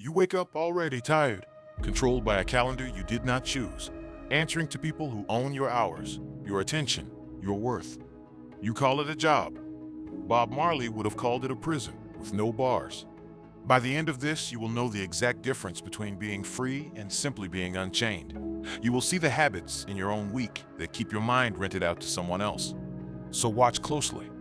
You wake up already tired, controlled by a calendar you did not choose, answering to people who own your hours, your attention, your worth. You call it a job. Bob Marley would have called it a prison with no bars. By the end of this, you will know the exact difference between being free and simply being unchained. You will see the habits in your own week that keep your mind rented out to someone else. So watch closely.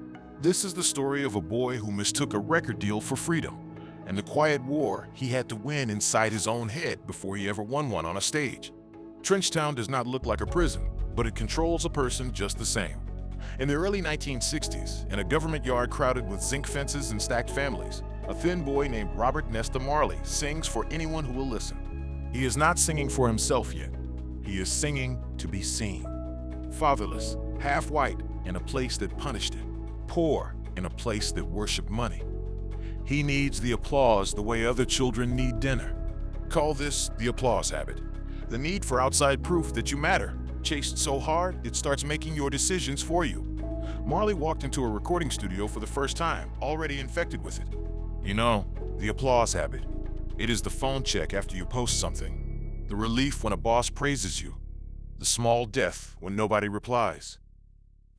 This is the story of a boy who mistook a record deal for freedom, and the quiet war he had to win inside his own head before he ever won one on a stage. Trenchtown does not look like a prison, but it controls a person just the same. In the early 1960s, in a government yard crowded with zinc fences and stacked families, a thin boy named Robert Nesta Marley sings for anyone who will listen. He is not singing for himself yet. He is singing to be seen. Fatherless, half white, in a place that punished it. Poor, in a place that worshiped money. He needs the applause the way other children need dinner. Call this the applause habit. The need for outside proof that you matter, chased so hard it starts making your decisions for you. Marley walked into a recording studio for the first time, already infected with it. You know, the applause habit. It is the phone check after you post something, the relief when a boss praises you, the small death when nobody replies.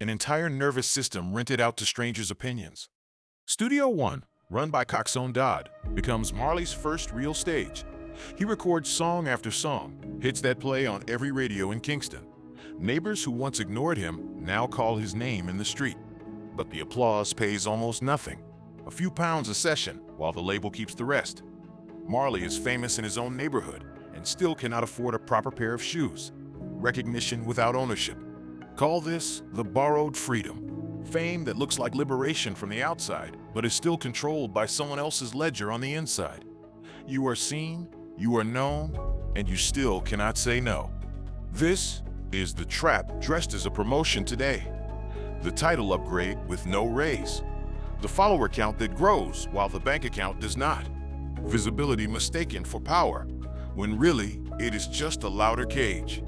An entire nervous system rented out to strangers' opinions. Studio One, run by Coxsone Dodd, becomes Marley's first real stage. He records song after song, hits that play on every radio in Kingston. Neighbors who once ignored him now call his name in the street. But the applause pays almost nothing. A few pounds a session, while the label keeps the rest. Marley is famous in his own neighborhood and still cannot afford a proper pair of shoes. Recognition without ownership. Call this the borrowed freedom. Fame that looks like liberation from the outside, but is still controlled by someone else's ledger on the inside. You are seen, you are known, and you still cannot say no. This is the trap dressed as a promotion today. The title upgrade with no raise. The follower count that grows while the bank account does not. Visibility mistaken for power, when really it is just a louder cage.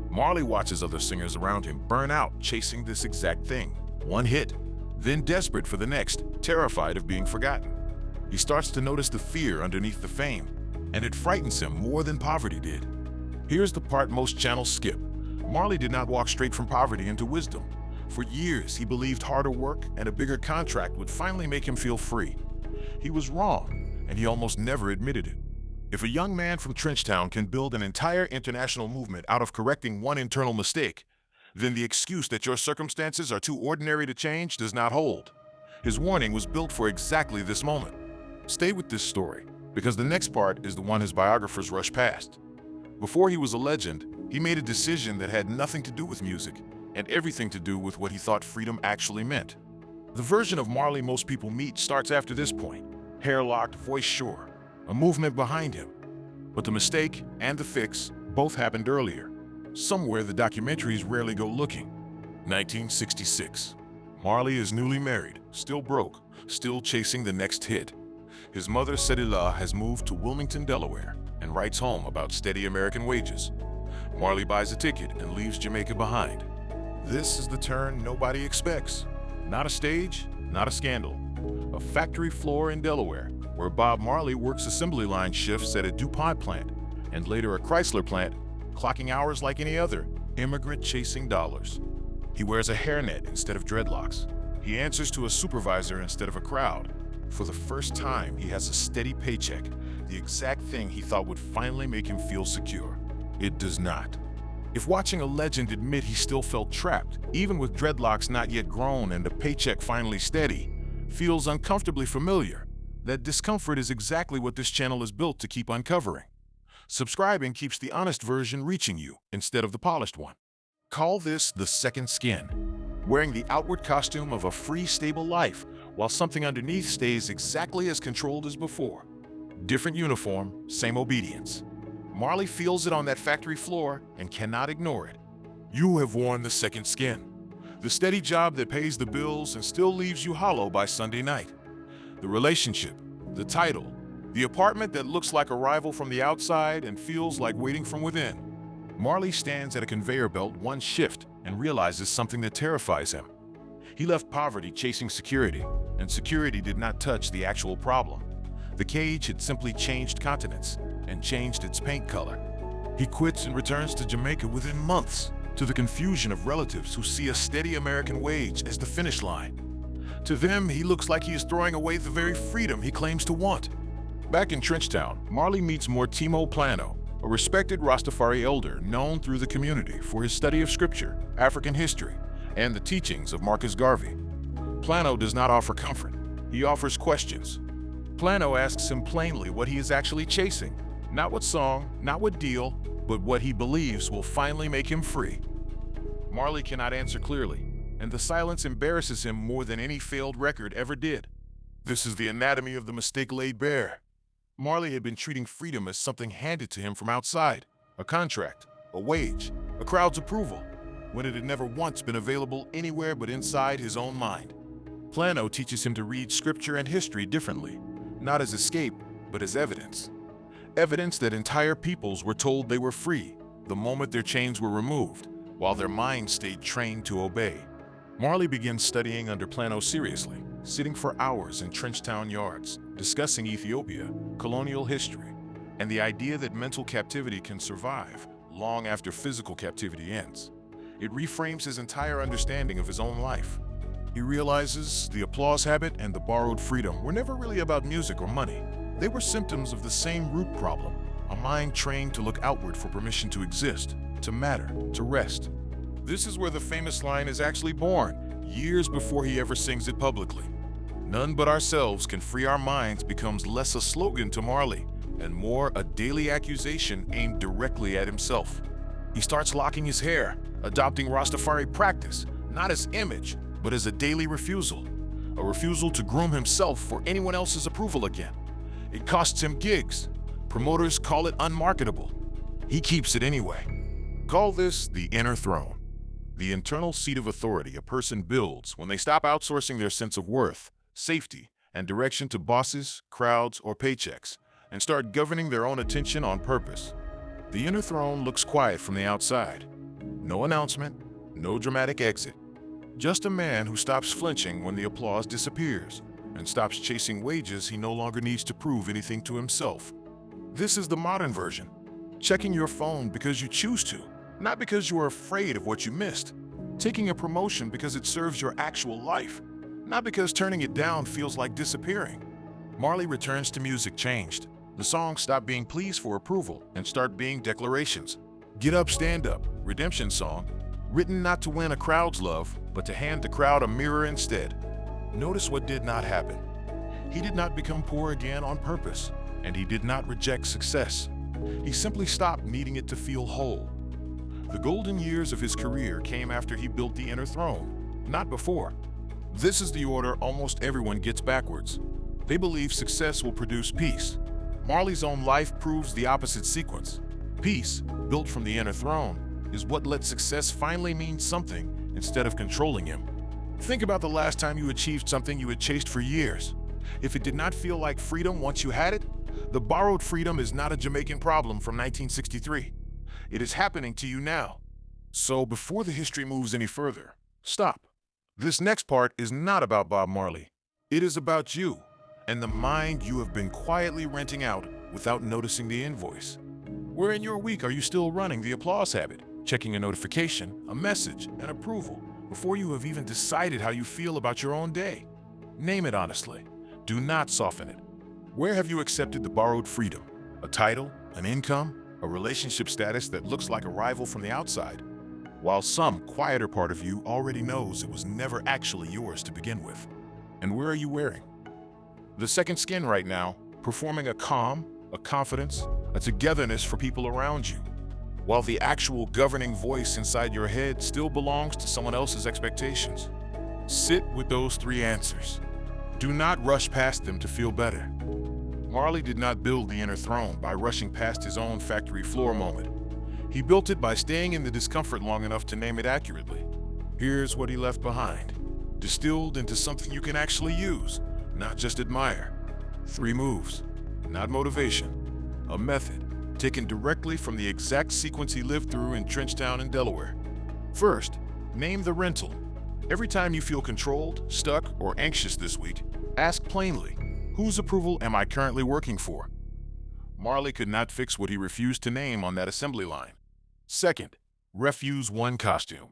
Marley watches other singers around him burn out chasing this exact thing. One hit, then desperate for the next, terrified of being forgotten. He starts to notice the fear underneath the fame, and it frightens him more than poverty did. Here's the part most channels skip. Marley did not walk straight from poverty into wisdom. For years, he believed harder work and a bigger contract would finally make him feel free. He was wrong, and he almost never admitted it. If a young man from Trenchtown can build an entire international movement out of correcting one internal mistake, then the excuse that your circumstances are too ordinary to change does not hold. His warning was built for exactly this moment. Stay with this story, because the next part is the one his biographers rush past. Before he was a legend, he made a decision that had nothing to do with music, and everything to do with what he thought freedom actually meant. The version of Marley most people meet starts after this point. Hair locked, voice sure, a movement behind him. But the mistake and the fix both happened earlier, somewhere the documentaries rarely go looking. 1966. Marley is newly married, still broke, still chasing the next hit. His mother, Sedila, has moved to Wilmington, Delaware, and writes home about steady American wages. Marley buys a ticket and leaves Jamaica behind. This is the turn nobody expects. Not a stage, not a scandal. A factory floor in Delaware, where Bob Marley works assembly line shifts at a DuPont plant, and later a Chrysler plant, clocking hours like any other immigrant chasing dollars. He wears a hairnet instead of dreadlocks. He answers to a supervisor instead of a crowd. For the first time, he has a steady paycheck, the exact thing he thought would finally make him feel secure. It does not. If watching a legend admit he still felt trapped, even with dreadlocks not yet grown and a paycheck finally steady, feels uncomfortably familiar, that discomfort is exactly what this channel is built to keep uncovering. Subscribing keeps the honest version reaching you instead of the polished one. Call this the second skin. Wearing the outward costume of a free, stable life, while something underneath stays exactly as controlled as before. Different uniform, same obedience. Marley feels it on that factory floor and cannot ignore it. You have worn the second skin. The steady job that pays the bills and still leaves you hollow by Sunday night. The relationship, the title, the apartment that looks like a rival from the outside and feels like waiting from within. Marley stands at a conveyor belt one shift and realizes something that terrifies him. He left poverty chasing security, and security did not touch the actual problem. The cage had simply changed continents and changed its paint color. He quits and returns to Jamaica within months, to the confusion of relatives who see a steady American wage as the finish line. To them, he looks like he is throwing away the very freedom he claims to want. Back in Trenchtown, Marley meets Mortimo Planno, a respected Rastafari elder known through the community for his study of scripture, African history, and the teachings of Marcus Garvey. Planno does not offer comfort. He offers questions. Planno asks him plainly what he is actually chasing, not what song, not what deal, but what he believes will finally make him free. Marley cannot answer clearly, and the silence embarrasses him more than any failed record ever did. This is the anatomy of the mistake laid bare. Marley had been treating freedom as something handed to him from outside, a contract, a wage, a crowd's approval, when it had never once been available anywhere but inside his own mind. Planno teaches him to read scripture and history differently, not as escape, but as evidence. Evidence that entire peoples were told they were free the moment their chains were removed, while their minds stayed trained to obey. Marley begins studying under Planno seriously, sitting for hours in Trenchtown yards, discussing Ethiopia, colonial history, and the idea that mental captivity can survive long after physical captivity ends. It reframes his entire understanding of his own life. He realizes the applause habit and the borrowed freedom were never really about music or money. They were symptoms of the same root problem, a mind trained to look outward for permission to exist, to matter, to rest. This is where the famous line is actually born, years before he ever sings it publicly. None but ourselves can free our minds becomes less a slogan to Marley and more a daily accusation aimed directly at himself. He starts locking his hair, adopting Rastafari practice, not as image, but as a daily refusal. A refusal to groom himself for anyone else's approval again. It costs him gigs. Promoters call it unmarketable. He keeps it anyway. Call this the inner throne, the internal seat of authority a person builds when they stop outsourcing their sense of worth, safety, and direction to bosses, crowds, or paychecks, and start governing their own attention on purpose. The inner throne looks quiet from the outside. No announcement, no dramatic exit. Just a man who stops flinching when the applause disappears and stops chasing wages he no longer needs to prove anything to himself. This is the modern version. Checking your phone because you choose to, not because you are afraid of what you missed. Taking a promotion because it serves your actual life, not because turning it down feels like disappearing. Marley returns to music changed. The songs stop being pleas for approval and start being declarations. Get Up, Stand Up, redemption song, written not to win a crowd's love, but to hand the crowd a mirror instead. Notice what did not happen. He did not become poor again on purpose, and he did not reject success. He simply stopped needing it to feel whole. The golden years of his career came after he built the inner throne, not before. This is the order almost everyone gets backwards. They believe success will produce peace. Marley's own life proves the opposite sequence. Peace, built from the inner throne, is what lets success finally mean something instead of controlling him. Think about the last time you achieved something you had chased for years. If it did not feel like freedom once you had it, the borrowed freedom is not a Jamaican problem from 1963. It is happening to you now. So before the history moves any further, stop. This next part is not about Bob Marley. It is about you and the mind you have been quietly renting out without noticing the invoice. Where in your week are you still running the applause habit, checking a notification, a message, an approval, before you have even decided how you feel about your own day? Name it honestly. Do not soften it. Where have you accepted the borrowed freedom? A title, an income, a relationship status that looks like a rival from the outside, while some quieter part of you already knows it was never actually yours to begin with. And where are you wearing the second skin right now, performing a calm, a confidence, a togetherness for people around you, while the actual governing voice inside your head still belongs to someone else's expectations? Sit with those three answers. Do not rush past them to feel better. Marley did not build the inner throne by rushing past his own factory floor moment. He built it by staying in the discomfort long enough to name it accurately. Here's what he left behind, distilled into something you can actually use, not just admire. 3 moves, not motivation. A method, taken directly from the exact sequence he lived through in Trenchtown in Delaware. First, name the rental. Every time you feel controlled, stuck, or anxious this week, ask plainly, Whose approval am I currently working for? Marley could not fix what he refused to name on that assembly line. Second, refuse one costume.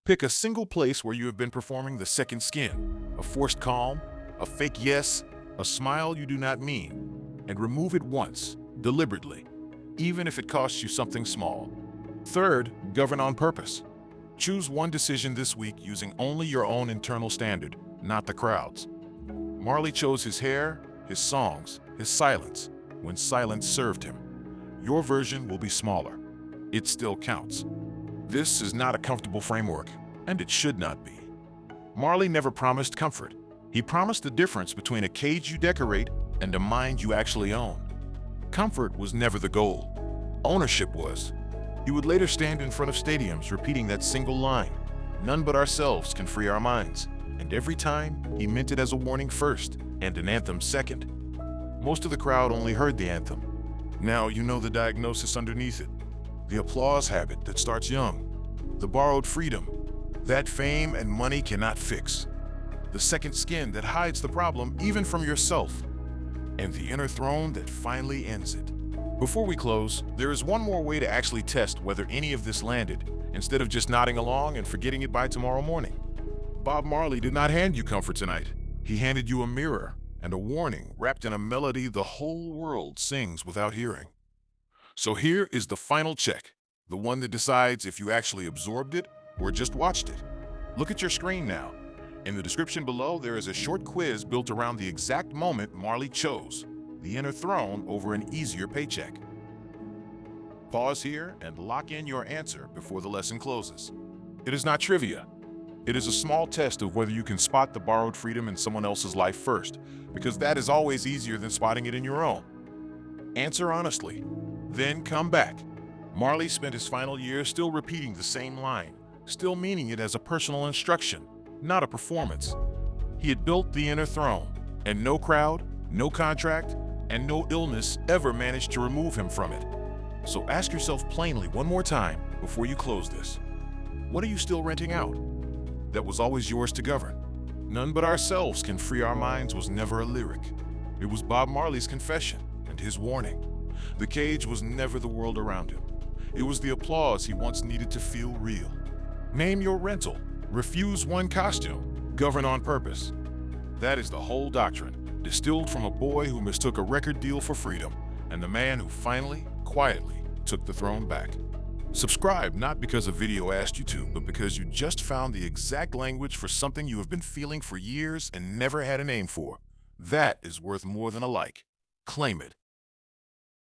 Pick a single place where you have been performing the second skin, a forced calm, a fake yes, a smile you do not mean, and remove it once, deliberately, even if it costs you something small. Third, govern on purpose. Choose one decision this week using only your own internal standard, not the crowd's. Marley chose his hair, his songs, his silence, when silence served him. Your version will be smaller. It still counts. This is not a comfortable framework, and it should not be. Marley never promised comfort. He promised the difference between a cage you decorate and a mind you actually own. Comfort was never the goal. Ownership was. He would later stand in front of stadiums repeating that single line, "None but ourselves can free our minds." And every time, he meant it as a warning first and an anthem second. Most of the crowd only heard the anthem. Now you know the diagnosis underneath it. The applause habit that starts young. The borrowed freedom that fame and money cannot fix. The second skin that hides the problem even from yourself. And the inner throne that finally ends it. Before we close, there is one more way to actually test whether any of this landed, instead of just nodding along and forgetting it by tomorrow morning. Bob Marley did not hand you comfort tonight. He handed you a mirror and a warning wrapped in a melody the whole world sings without hearing. So here is the final check, the one that decides if you actually absorbed it or just watched it. Look at your screen now. In the description below, there is a short quiz built around the exact moment Marley chose the inner throne over an easier paycheck. Pause here and lock in your answer before the lesson closes. It is not trivia. It is a small test of whether you can spot the borrowed freedom in someone else's life first, because that is always easier than spotting it in your own. Answer honestly, then come back. Marley spent his final years still repeating the same line, still meaning it as a personal instruction, not a performance. He had built the inner throne, and no crowd, no contract, and no illness ever managed to remove him from it. So ask yourself plainly one more time before you close this. What are you still renting out? That was always yours to govern. None but ourselves can free our minds was never a lyric. It was Bob Marley's confession and his warning. The cage was never the world around him. It was the applause he once needed to feel real. Name your rental, refuse one costume, govern on purpose. That is the whole doctrine, distilled from a boy who mistook a record deal for freedom, and the man who finally, quietly, took the throne back. Subscribe not because a video asked you to, but because you just found the exact language for something you have been feeling for years and never had a name for. That is worth more than a like. Claim it.